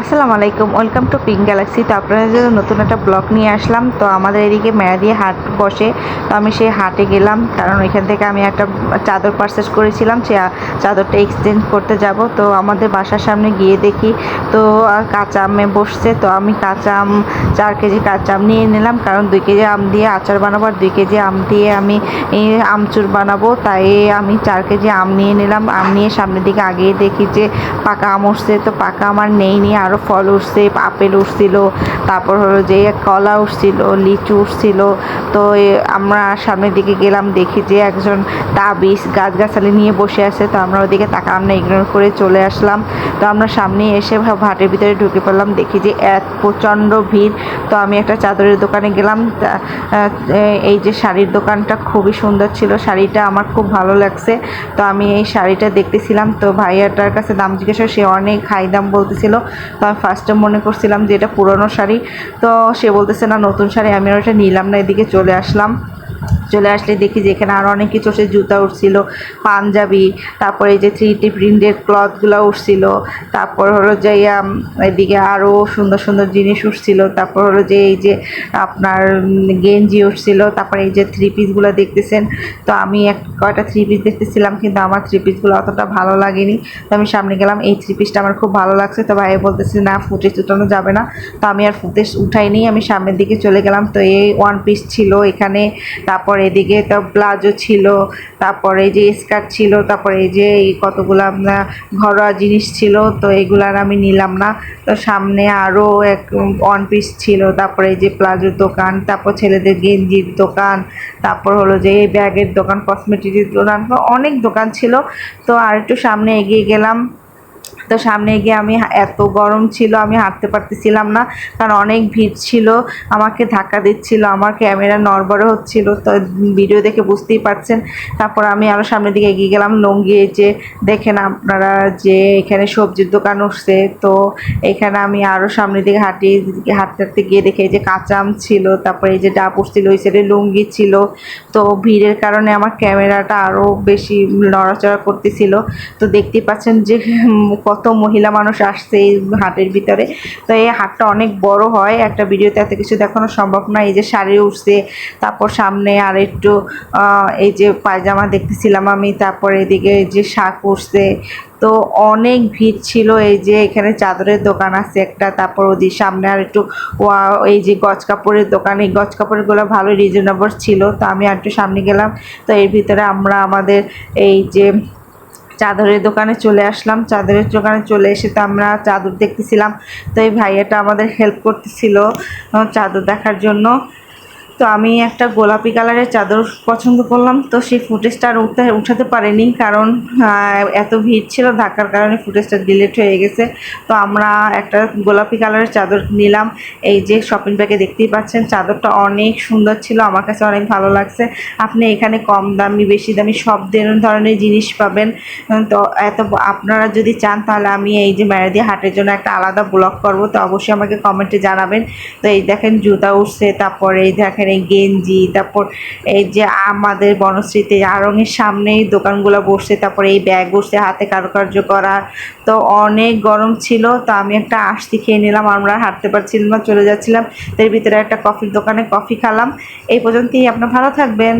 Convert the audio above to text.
আসসালামু আলাইকুম, welcome to pink Galaxy. তো আপনাদের জন্য নতুন একটা ব্লগ নিয়ে আসলাম। তো আমাদের এদিকে মেয়াদি হাট বসে, তো আমি সেই হাটে গেলাম, কারণ এখান থেকে আমি একটা চাদর পারচেস করেছিলাম, সে চাদরটা এক্সচেঞ্জ করতে যাব। তো আমাদের বাসার সামনে গিয়ে দেখি তো কাঁচা আমে বসছে। তো আমি কাঁচা আম 4 কেজি কাঁচা আম নিয়ে নিলাম, কারণ 2 কেজি আম দিয়ে আচার বানাবো আর 2 কেজি আম দিয়ে আমি আমচুর বানাবো। তাই আমি 4 কেজি আম নিয়ে নিলাম। আম নিয়ে সামনের দিকে আগিয়ে দেখি যে পাকা আম উঠছে। তো পাকা আমার নেই, আরও ফল উঠছে, আপেল উঠছিল, তারপর হলো যে কলা উঠছিল, লিচু উঠছিল। তো আমরা সামনের দিকে গেলাম, দেখি যে একজন তাবিজ গাছগাছালি নিয়ে বসে আছে। তো আমরা ওদিকে তাকালাম না, ইগনোর করে চলে আসলাম। তো আমরা সামনে এসে হাটের ভিতরে ঢুকে পড়লাম, দেখি যে প্রচণ্ড ভিড়। তো আমি একটা চাদরের দোকানে গেলাম। এই যে শাড়ির দোকানটা খুবই সুন্দর ছিল, শাড়িটা আমার খুব ভালো লাগছে। তো আমি এই শাড়িটা দেখতেছিলাম, তো ভাইয়াটার কাছে দাম জিজ্ঞেস, সে অনেক হাই দাম বলতেছিল। তো আমি ফার্স্টে মনে করছিলাম যে এটা পুরনো শাড়ি, তো সে বলতেছে না নতুন শাড়ি। আমি ওটা নিলাম না, এদিকে চলে আসলাম। চলে আসলে দেখি যে এখানে আরও অনেক কিছু জুতা উঠছিল, পাঞ্জাবি, তারপরে এই যে 3D প্রিন্টের ক্লথগুলো উঠছিল। তারপর হলো যে এদিকে আরও সুন্দর সুন্দর জিনিস উঠছিল। তারপর হলো যে এই যে আপনার গেঞ্জি উঠছিল। তারপরে এই যে 3 পিসগুলো দেখতেছেন। তো আমি কয়টা 3 পিস দেখতেছিলাম, কিন্তু আমার 3 পিসগুলো অতটা ভালো লাগেনি। তো আমি সামনে গেলাম, এই 3 পিসটা আমার খুব ভালো লাগছে। তো ভাই বলতেছে না, ফুটেজ উঠানো যাবে না। তো আমি আর ফুটেজ উঠাইনি, আমি সামনের দিকে চলে গেলাম। তো এই 1 পিস ছিল এখানে, তারপর এদিকে তো প্লাজো ছিল, তারপরে এই যে স্কার্ট ছিল, তারপরে এই যে এই কতগুলো ঘরোয়া জিনিস ছিল। তো এগুলার আমি নিলাম না। তো সামনে আরও 1 পিস ছিল, তারপরে এই যে প্লাজোর দোকান, তারপর ছেলেদের গেঞ্জির দোকান, তারপর হলো যে এই ব্যাগের দোকান, কসমেটিকের দোকান, অনেক দোকান ছিল। তো আর একটু সামনে এগিয়ে গেলাম। তো সামনে গিয়ে আমি এত গরম ছিল, আমি হাঁটতে পারতেছিলাম না, কারণ অনেক ভিড় ছিল, আমাকে ধাক্কা দিচ্ছিল, আমার ক্যামেরা নড়বড়ে হচ্ছিল। তো ভিডিও দেখে বুঝতেই পারছেন। তারপর আমি আরও সামনের দিকে এগিয়ে গেলাম। লুঙ্গি এই যে দেখেন আপনারা যে এখানে সবজির দোকান উঠছে। তো এখানে আমি আরও সামনের দিকে হাঁটতে হাঁটতে গিয়ে দেখে এই যে কাঁচা আম ছিল, তারপরে এই যে ডাব উঠছিল, ওই সাইডে লুঙ্গি ছিল। তো ভিড়ের কারণে আমার ক্যামেরাটা আরও বেশি নড়াচড়া করতেছিল। তো দেখতেই পাচ্ছেন যে কত মহিলা মানুষ আসছে এই হাটের ভিতরে। তো এই হাটটা অনেক বড় হয়, একটা ভিডিওতে এত কিছু দেখানো সম্ভব না। এই যে শাড়ি উঠছে, তারপর সামনে আর একটু এই যে পায়জামা দেখতেছিলাম আমি, তারপর এদিকে এই যে শাক উঠছে। তো অনেক ভিড় ছিল। এই যে এখানে চাদরের দোকান আছে একটা, তারপর ওদিক সামনে আর একটু এই যে গজ কাপড়ের দোকান, এই গজ কাপড়গুলো ভালো রিজনেবল ছিল। তো আমি আর একটু সামনে গেলাম। তো এর ভিতরে আমরা আমাদের এই যে চাদরের দোকানে চলে আসলাম। চাদরের দোকানে চলে এসে তো আমরা চাদর দেখতেছিলাম। তো এই ভাইয়াটা আমাদের হেল্প করতেছিল চাদর দেখার জন্য। তো আমি একটা গোলাপি কালারের চাদর পছন্দ করলাম। তো সেই ফুটেজটা আর উঠাতে পারিনি, কারণ এত ভিড় ছিল, ধাক্কার কারণে ফুটেজটা ডিলিট হয়ে গেছে। তো আমরা একটা গোলাপি কালারের চাদর নিলাম। এই যে শপিং ব্যাগে দেখতেই পাচ্ছেন, চাদরটা অনেক সুন্দর ছিল, আমার কাছে অনেক ভালো লাগছে। আপনি এখানে কম দামি বেশি দামি সব ধরনের জিনিস পাবেন। তো আপনারা যদি চান, তাহলে আমি এই যে মেয়াদি হাটের জন্য একটা আলাদা ব্লগ করব। তো অবশ্যই আমাকে কমেন্টে জানাবেন। তো এই দেখেন জুতা উঠছে, তারপর এই দেখেন এই গেঞ্জি, তারপর এই যে আমাদের বনশ্রীতে আড়ংয়ের সামনেই দোকানগুলো বসছে, তারপরে এই ব্যাগ বসছে হাতে কারুকার্য করা। তো অনেক গরম ছিল, তো আমি একটা আঁশটি খেয়ে নিলাম, আমরা হাঁটতে পারছিলাম না, চলে যাচ্ছিলাম। তো এর ভিতরে একটা কফির দোকানে কফি খেলাম। এই পর্যন্তই, আপনার ভালো থাকবেন।